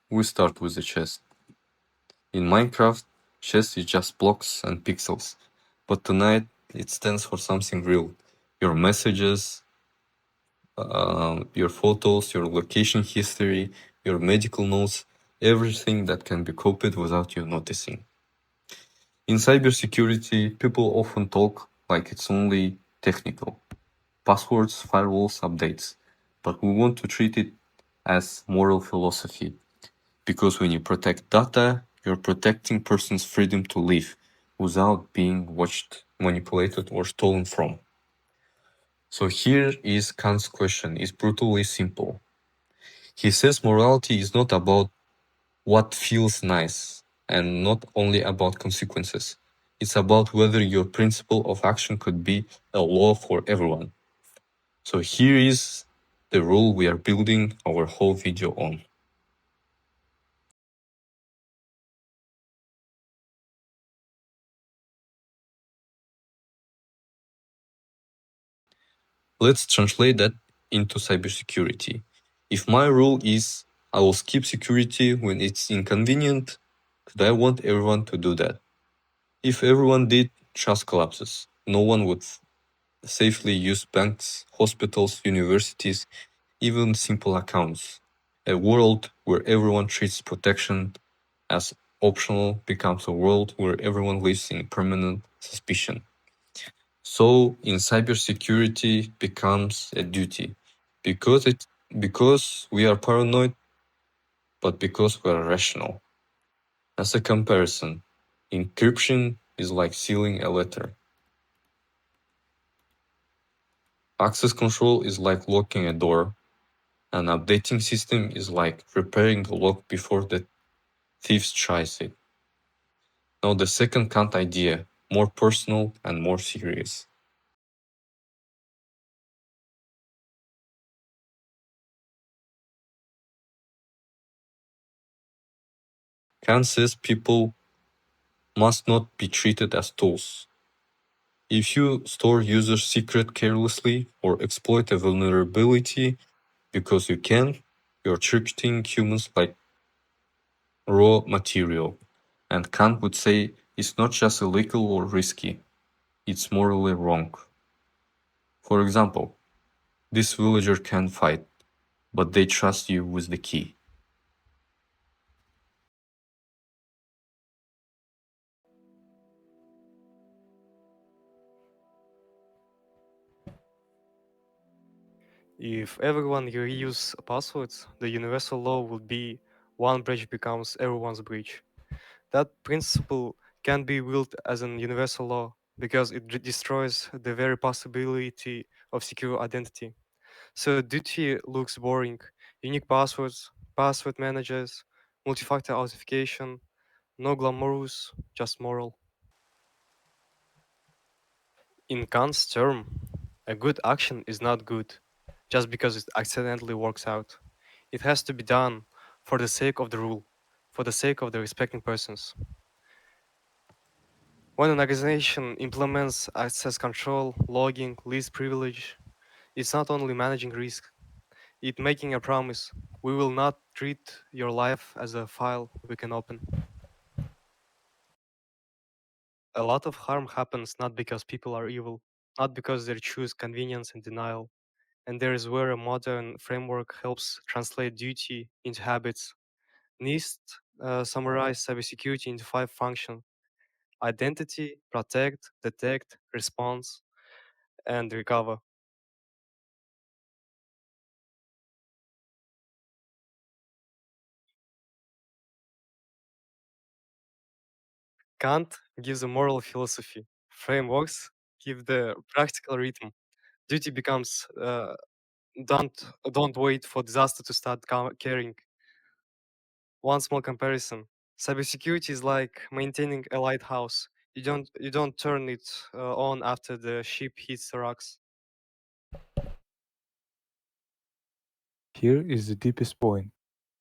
We start with the chest. In Minecraft, chest is just blocks and pixels, but tonight it stands for something real. Your messages, your photos, your location history, your medical notes, everything that can be copied without you noticing. In cybersecurity, people often talk like it's only technical. Passwords, firewalls, updates. But we want to treat it as moral philosophy. Because when you protect data, you're protecting person's freedom to live without being watched, manipulated, or stolen from. So here is Kant's question. It's brutally simple. He says morality is not about what feels nice and not only about consequences. It's about whether your principle of action could be a law for everyone. So here is the rule we are building our whole video on. Let's translate that into cybersecurity. If my rule is I will skip security when it's inconvenient, could I want everyone to do that? If everyone did, trust collapses. No one would safely use banks, hospitals, universities, even simple accounts. A world where everyone treats protection as optional becomes a world where everyone lives in permanent suspicion. So in cybersecurity becomes a duty because we are paranoid, but because we are rational. As a comparison, encryption is like sealing a letter. Access control is like locking a door. An updating system is like repairing the lock before the thief tries it. Now the second Kant idea, more personal and more serious. Kant says people must not be treated as tools. If you store users' secret carelessly or exploit a vulnerability because you can, you're treating humans like raw material. And Kant would say it's not just illegal or risky, it's morally wrong. For example, this villager can fight, but they trust you with the key. If everyone reuse passwords, the universal law would be one breach becomes everyone's breach. That principle can be willed as an universal law because it destroys the very possibility of secure identity. So duty looks boring. Unique passwords, password managers, multi-factor authentication, no glamorous, just moral. In Kant's term, a good action is not good just because it accidentally works out. It has to be done for the sake of the rule, for the sake of the respecting persons. When an organization implements access control, logging, least privilege, it's not only managing risk, it's making a promise. We will not treat your life as a file we can open. A lot of harm happens not because people are evil, not because they choose convenience and denial. And there is where a modern framework helps translate duty into habits. NIST summarized cybersecurity into 5 functions: identity, protect, detect, response, and recover. Kant gives a moral philosophy. Frameworks give the practical rhythm. Duty becomes don't wait for disaster to start caring. One small comparison: cybersecurity is like maintaining a lighthouse. You don't turn it on after the ship hits the rocks. Here is the deepest point.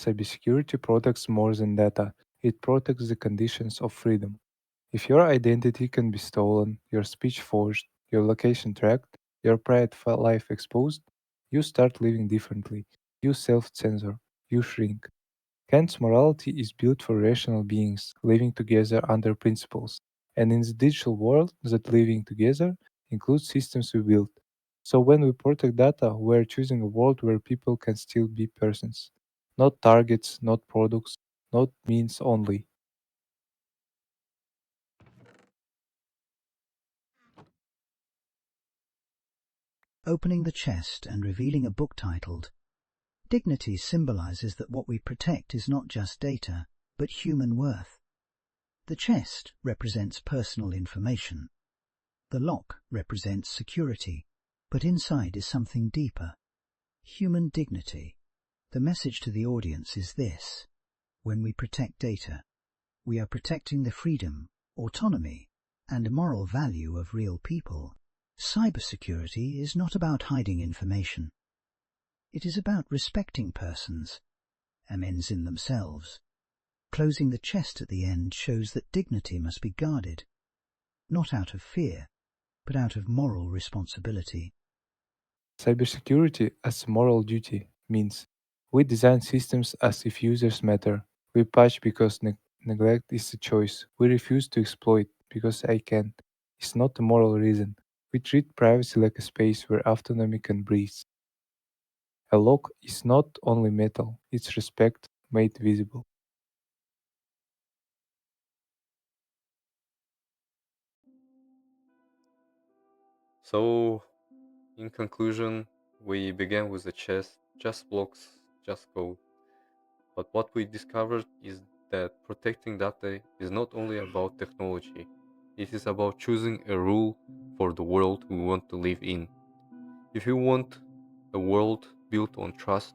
Cybersecurity protects more than data, it protects the conditions of freedom. If your identity can be stolen, your speech forged, your location tracked, your private life exposed, you start living differently. You self censor, you shrink. Kant's morality is built for rational beings living together under principles, and in the digital world, that living together includes systems we build. So when we protect data, we're choosing a world where people can still be persons, not targets, not products, not means only. Opening the chest and revealing a book titled Dignity symbolizes that what we protect is not just data, but human worth. The chest represents personal information. The lock represents security, but inside is something deeper. Human dignity. The message to the audience is this: when we protect data, we are protecting the freedom, autonomy, and moral value of real people. Cybersecurity is not about hiding information. It is about respecting persons, amends in themselves. Closing the chest at the end shows that dignity must be guarded, not out of fear, but out of moral responsibility. Cybersecurity as a moral duty means we design systems as if users matter. We patch because neglect is a choice. We refuse to exploit because I can. It's not a moral reason. We treat privacy like a space where autonomy can breathe. A lock is not only metal, it's respect made visible. So, in conclusion, we began with the chest, just blocks, just code. But what we discovered is that protecting data is not only about technology, it is about choosing a rule for the world we want to live in. If you want a world built on trust,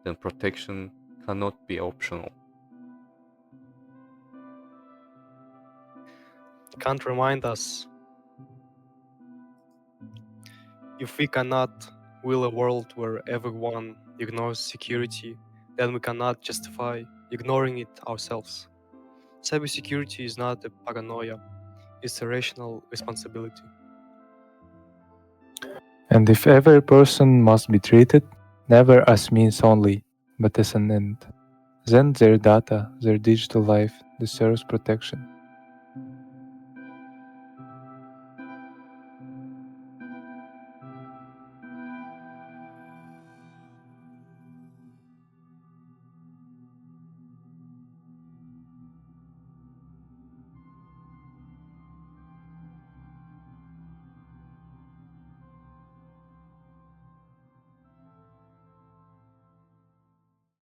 then protection cannot be optional. Can't remind us if we cannot will a world where everyone ignores security, then we cannot justify ignoring it ourselves. Cybersecurity is not a paranoia, it's a rational responsibility. And if every person must be treated, never as means only, but as an end, then their data, their digital life deserves protection.